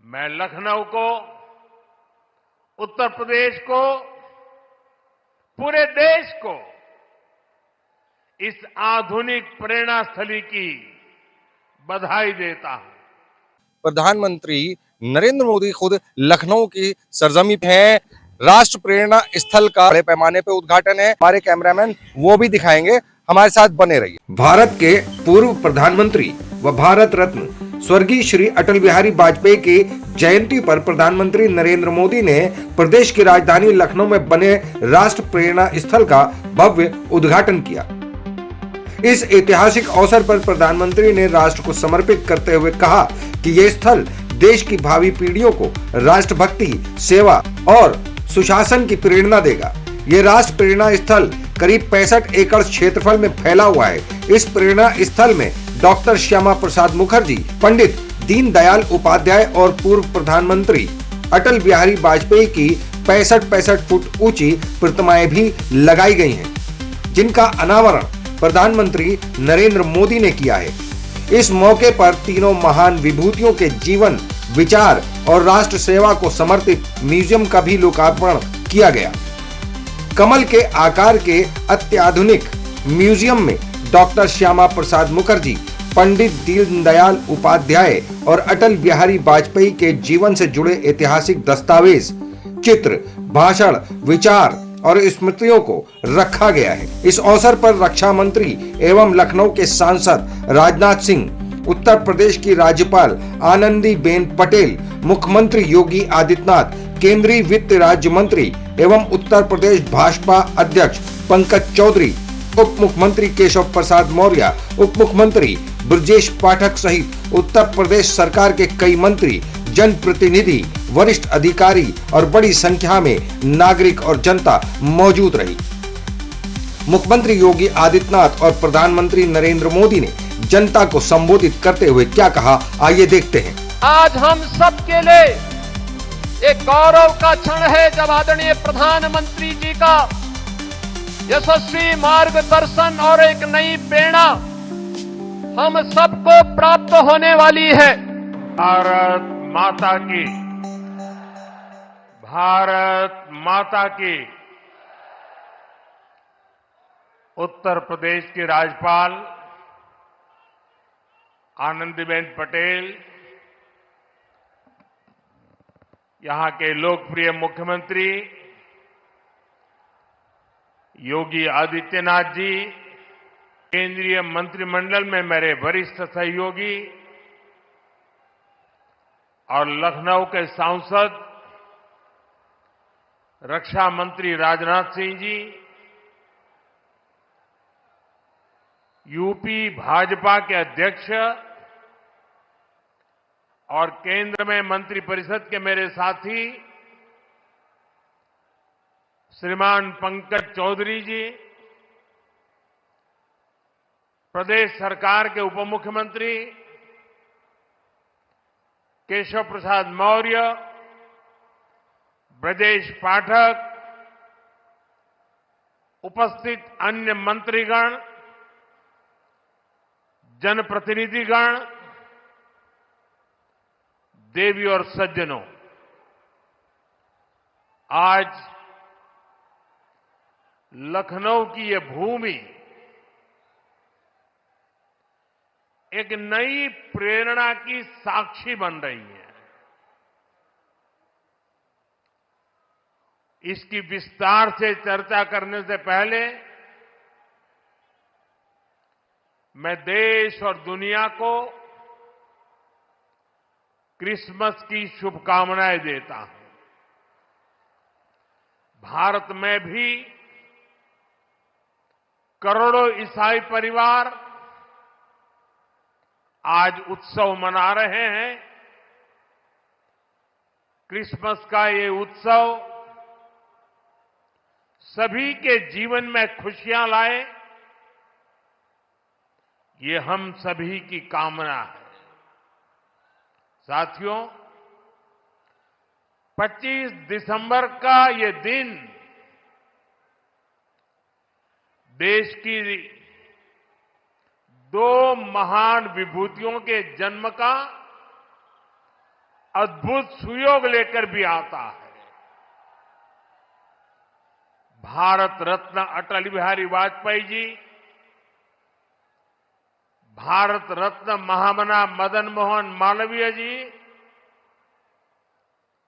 मैं लखनऊ को, उत्तर प्रदेश को, पूरे देश को इस आधुनिक प्रेरणा स्थली की बधाई देता हूं। प्रधानमंत्री नरेंद्र मोदी खुद लखनऊ की सरजमी पे हैं। राष्ट्र प्रेरणा स्थल का बड़े पैमाने पे उद्घाटन है। हमारे कैमरामैन वो भी दिखाएंगे, हमारे साथ बने रहिए। भारत के पूर्व प्रधानमंत्री व भारत रत्न स्वर्गीय श्री अटल बिहारी वाजपेयी की जयंती पर प्रधानमंत्री नरेंद्र मोदी ने प्रदेश की राजधानी लखनऊ में बने राष्ट्र प्रेरणा स्थल का भव्य उद्घाटन किया। इस ऐतिहासिक अवसर पर प्रधानमंत्री ने राष्ट्र को समर्पित करते हुए कहा कि यह स्थल देश की भावी पीढ़ियों को राष्ट्रभक्ति, सेवा और सुशासन की प्रेरणा देगा। यह राष्ट्र प्रेरणा स्थल करीब 65 एकड़ क्षेत्रफल में फैला हुआ है। इस प्रेरणा स्थल में डॉक्टर श्यामा प्रसाद मुखर्जी, पंडित दीनदयाल उपाध्याय और पूर्व प्रधानमंत्री अटल बिहारी वाजपेयी की 65 फुट ऊंची प्रतिमाएं भी लगाई गई हैं, जिनका अनावरण प्रधानमंत्री नरेंद्र मोदी ने किया है। इस मौके पर तीनों महान विभूतियों के जीवन, विचार और राष्ट्र सेवा को समर्पित म्यूजियम का भी लोकार्पण किया गया। कमल के आकार के अत्याधुनिक म्यूजियम में डॉक्टर श्यामा प्रसाद मुखर्जी, पंडित दीनदयाल उपाध्याय और अटल बिहारी वाजपेयी के जीवन से जुड़े ऐतिहासिक दस्तावेज, चित्र, भाषण, विचार और स्मृतियों को रखा गया है। इस अवसर पर रक्षा मंत्री एवं लखनऊ के सांसद राजनाथ सिंह, उत्तर प्रदेश की राज्यपाल आनंदीबेन पटेल, मुख्यमंत्री योगी आदित्यनाथ, केंद्रीय वित्त राज्य मंत्री एवं उत्तर प्रदेश भाजपा अध्यक्ष पंकज चौधरी, उप मुख्यमंत्री केशव प्रसाद मौर्य, उप मुख्यमंत्री ब्रजेश पाठक सहित उत्तर प्रदेश सरकार के कई मंत्री, जनप्रतिनिधि, वरिष्ठ अधिकारी और बड़ी संख्या में नागरिक और जनता मौजूद रही। मुख्यमंत्री योगी आदित्यनाथ और प्रधानमंत्री नरेंद्र मोदी ने जनता को संबोधित करते हुए क्या कहा, आइए देखते हैं। आज हम सबके लिए एक गौरव का क्षण है जब आदरणीय प्रधानमंत्री जी का यशस्वी मार्गदर्शन और एक नई प्रेरणा हम सबको प्राप्त होने वाली है। भारत माता की उत्तर प्रदेश की राज्यपाल आनंदीबेन पटेल, यहां के लोकप्रिय मुख्यमंत्री योगी आदित्यनाथ जी, केंद्रीय मंत्रिमंडल में मेरे वरिष्ठ सहयोगी और लखनऊ के सांसद रक्षा मंत्री राजनाथ सिंह जी, यूपी भाजपा के अध्यक्ष और केंद्र में मंत्रिपरिषद के मेरे साथी श्रीमान पंकज चौधरी जी, प्रदेश सरकार के उप मुख्यमंत्री केशव प्रसाद मौर्य, ब्रजेश पाठक, उपस्थित अन्य मंत्रीगण, जनप्रतिनिधिगण, देवी और सज्जनों, आज लखनऊ की ये भूमि एक नई प्रेरणा की साक्षी बन रही है। इसकी विस्तार से चर्चा करने से पहले मैं देश और दुनिया को क्रिसमस की शुभकामनाएं देता हूं। भारत में भी करोड़ों ईसाई परिवार आज उत्सव मना रहे हैं। क्रिसमस का ये उत्सव सभी के जीवन में खुशियां लाए, ये हम सभी की कामना है। साथियों, 25 दिसंबर का ये दिन देश की दो महान विभूतियों के जन्म का अद्भुत सुयोग लेकर भी आता है। भारत रत्न अटल बिहारी वाजपेयी जी, भारत रत्न महामना मदन मोहन मालवीय जी,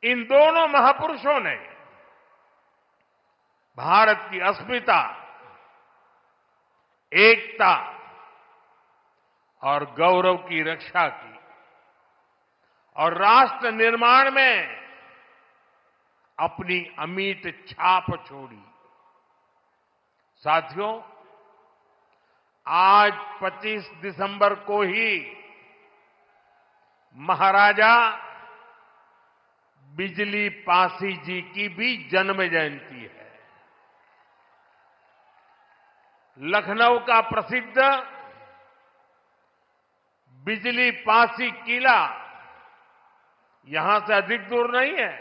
इन दोनों महापुरुषों ने भारत की अस्मिता, एकता और गौरव की रक्षा की और राष्ट्र निर्माण में अपनी अमिट छाप छोड़ी। साथियों, आज 25 दिसंबर को ही महाराजा बिजली पासी जी की भी जन्म जयंती है। लखनऊ का प्रसिद्ध बिजली पासी किला यहां से अधिक दूर नहीं है।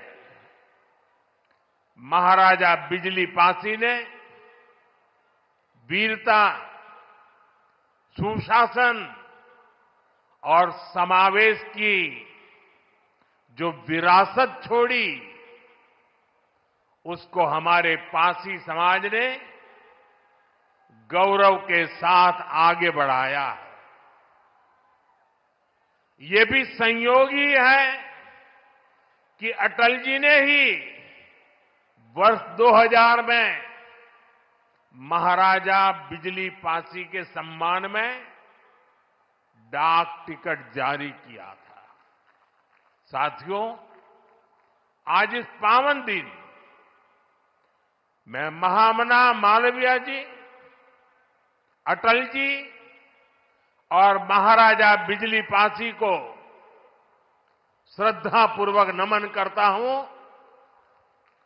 महाराजा बिजली पासी ने वीरता, सुशासन और समावेश की जो विरासत छोड़ी, उसको हमारे पासी समाज ने गौरव के साथ आगे बढ़ाया है। ये भी संयोग ही है कि अटल जी ने ही वर्ष 2000 में महाराजा बिजली पासी के सम्मान में डाक टिकट जारी किया था। साथियों, आज इस पावन दिन मैं महामना मालवीय जी, अटल जी और महाराजा बिजली पासी को श्रद्धापूर्वक नमन करता हूं,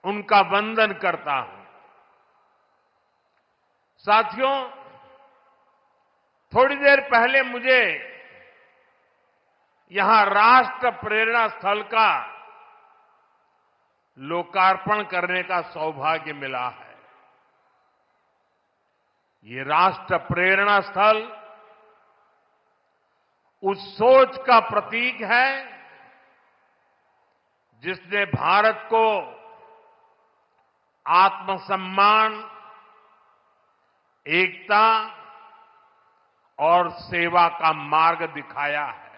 उनका वंदन करता हूं। साथियों, थोड़ी देर पहले मुझे यहां राष्ट्र प्रेरणा स्थल का लोकार्पण करने का सौभाग्य मिला है। ये राष्ट्र प्रेरणा स्थल उस सोच का प्रतीक है जिसने भारत को आत्मसम्मान, एकता और सेवा का मार्ग दिखाया है।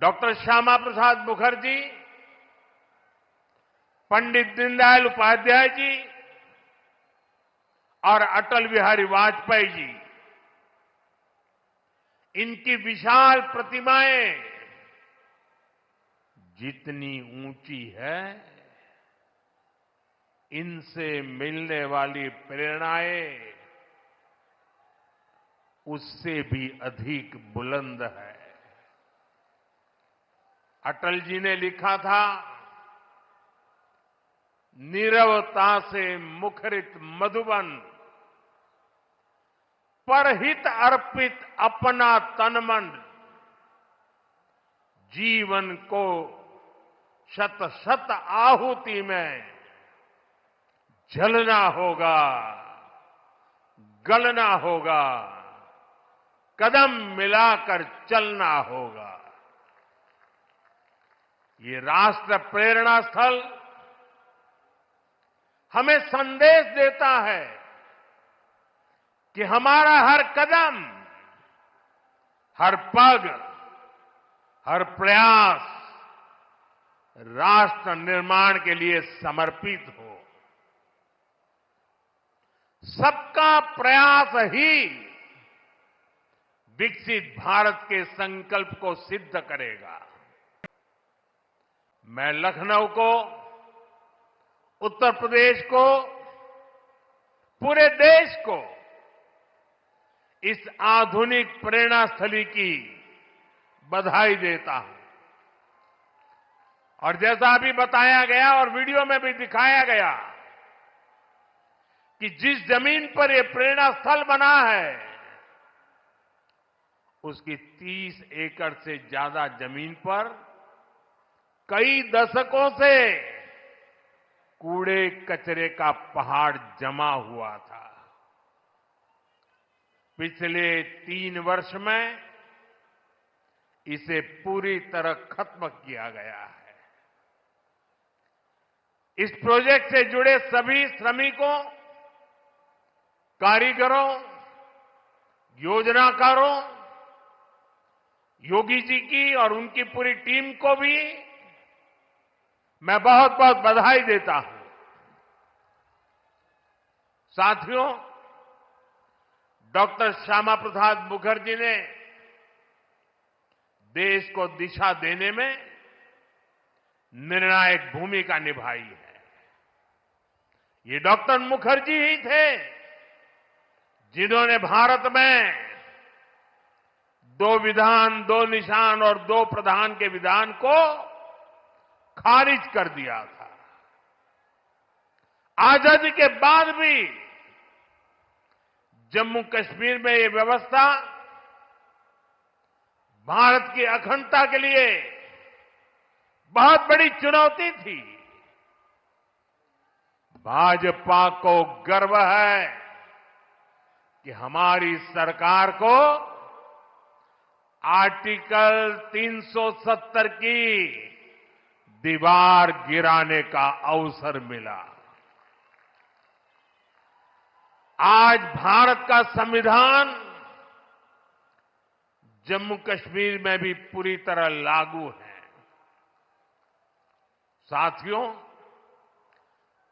डॉक्टर श्यामा प्रसाद मुखर्जी, पंडित दीनदयाल उपाध्याय जी और अटल बिहारी वाजपेयी जी, इनकी विशाल प्रतिमाएं जितनी ऊंची है, इनसे मिलने वाली प्रेरणाएं उससे भी अधिक बुलंद है। अटल जी ने लिखा था, नीरवता से मुखरित मधुबन, परहित अर्पित अपना तन मन, जीवन को शत शत आहुति में जलना होगा, गलना होगा, कदम मिलाकर चलना होगा। ये राष्ट्र प्रेरणा स्थल हमें संदेश देता है कि हमारा हर कदम, हर पग, हर प्रयास राष्ट्र निर्माण के लिए समर्पित हो। सबका प्रयास ही विकसित भारत के संकल्प को सिद्ध करेगा। मैं लखनऊ को, उत्तर प्रदेश को, पूरे देश को इस आधुनिक प्रेरणा स्थली की बधाई देता हूं। और जैसा अभी बताया गया और वीडियो में भी दिखाया गया कि जिस जमीन पर यह प्रेरणा स्थल बना है, उसकी 30 एकड़ से ज्यादा जमीन पर कई दशकों से कूड़े कचरे का पहाड़ जमा हुआ था। पिछले 3 वर्ष में इसे पूरी तरह खत्म किया गया है। इस प्रोजेक्ट से जुड़े सभी श्रमिकों, कारीगरों, योजनाकारों, योगी जी की और उनकी पूरी टीम को भी मैं बहुत बहुत बधाई देता हूं। साथियों, डॉक्टर श्यामा प्रसाद मुखर्जी ने देश को दिशा देने में निर्णायक भूमिका निभाई है। ये डॉक्टर मुखर्जी ही थे जिन्होंने भारत में 2 विधान, 2 निशान और 2 प्रधान के विधान को खारिज कर दिया था। आजादी के बाद भी जम्मू कश्मीर में ये व्यवस्था भारत की अखंडता के लिए बहुत बड़ी चुनौती थी। भाजपा को गर्व है कि हमारी सरकार को आर्टिकल 370 की दीवार गिराने का अवसर मिला। आज भारत का संविधान जम्मू कश्मीर में भी पूरी तरह लागू है। साथियों,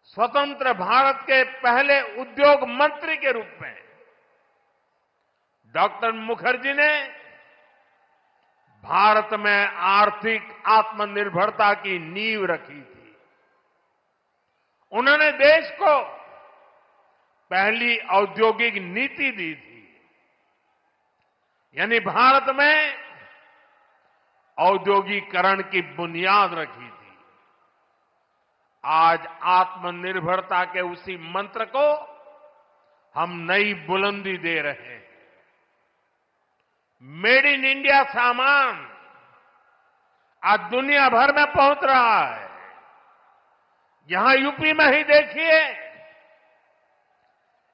स्वतंत्र भारत के पहले उद्योग मंत्री के रूप में डॉक्टर मुखर्जी ने भारत में आर्थिक आत्मनिर्भरता की नींव रखी थी। उन्होंने देश को पहली औद्योगिक नीति दी थी, यानी भारत में औद्योगिकरण की बुनियाद रखी थी। आज आत्मनिर्भरता के उसी मंत्र को हम नई बुलंदी दे रहे हैं। मेड इन इंडिया सामान आज दुनिया भर में पहुंच रहा है। यहां यूपी में ही देखिए,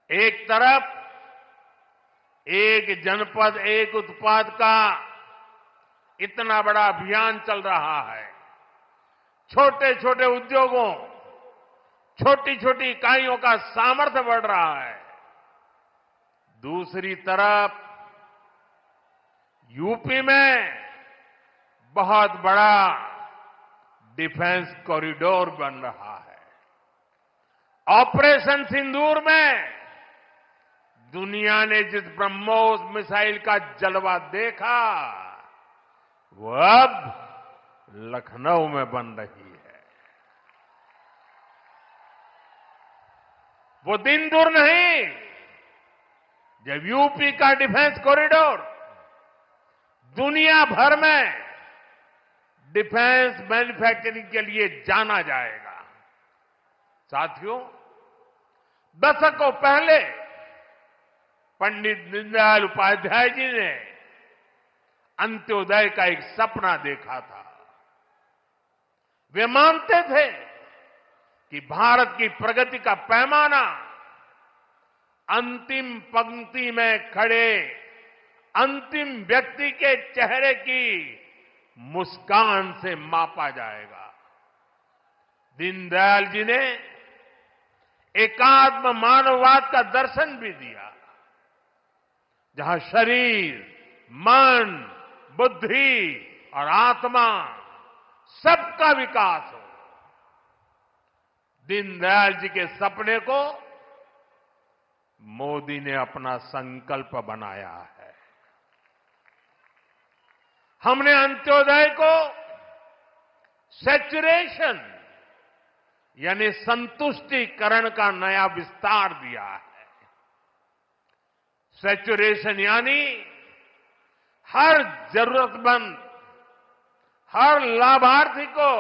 एक तरफ एक जनपद एक उत्पाद का इतना बड़ा अभियान चल रहा है। छोटे छोटे उद्योगों, छोटी छोटी इकाइयों का सामर्थ्य बढ़ रहा है। दूसरी तरफ यूपी में बहुत बड़ा डिफेंस कॉरिडोर बन रहा है। ऑपरेशन सिंदूर में दुनिया ने जिस ब्रह्मोस मिसाइल का जलवा देखा, वो अब लखनऊ में बन रही है। वो दिन दूर नहीं जब यूपी का डिफेंस कॉरिडोर दुनिया भर में डिफेंस मैन्युफैक्चरिंग के लिए जाना जाएगा। साथियों, दशकों पहले पंडित दीनदयाल उपाध्याय जी ने अंत्योदय का एक सपना देखा था। वे मानते थे कि भारत की प्रगति का पैमाना अंतिम पंक्ति में खड़े अंतिम व्यक्ति के चेहरे की मुस्कान से मापा जाएगा। दीनदयाल जी ने एकात्म मानववाद का दर्शन भी दिया, जहां शरीर, मन, बुद्धि और आत्मा सबका विकास हो। दीनदयाल जी के सपने को मोदी ने अपना संकल्प बनाया है। हमने अंत्योदय को सैचुरेशन यानी संतुष्टिकरण का नया विस्तार दिया है। सैचुरेशन यानी हर जरूरतमंद, हर लाभार्थी को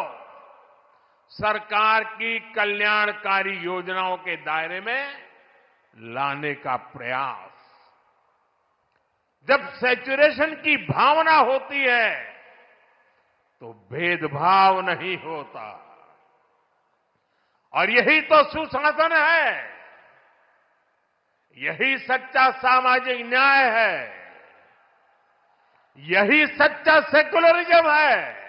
सरकार की कल्याणकारी योजनाओं के दायरे में लाने का प्रयास। जब सैचुरेशन की भावना होती है तो भेदभाव नहीं होता, और यही तो सुशासन है, यही सच्चा सामाजिक न्याय है, यही सच्चा सेकुलरिज्म है।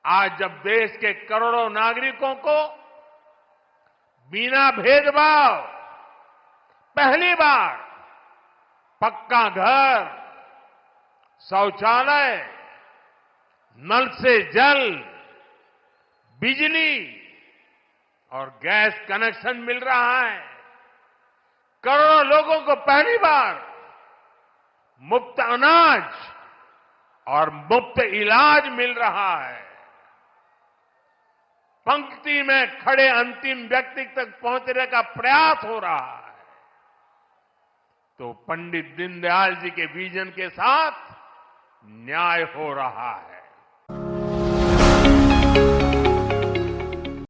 आज जब देश के करोड़ों नागरिकों को बिना भेदभाव पहली बार पक्का घर, शौचालय, नल से जल, बिजली और गैस कनेक्शन मिल रहा है, करोड़ों लोगों को पहली बार मुफ्त अनाज और मुफ्त इलाज मिल रहा है, पंक्ति में खड़े अंतिम व्यक्ति तक पहुंचने का प्रयास हो रहा है, तो पंडित दीनदयाल जी के विजन के साथ न्याय हो रहा है।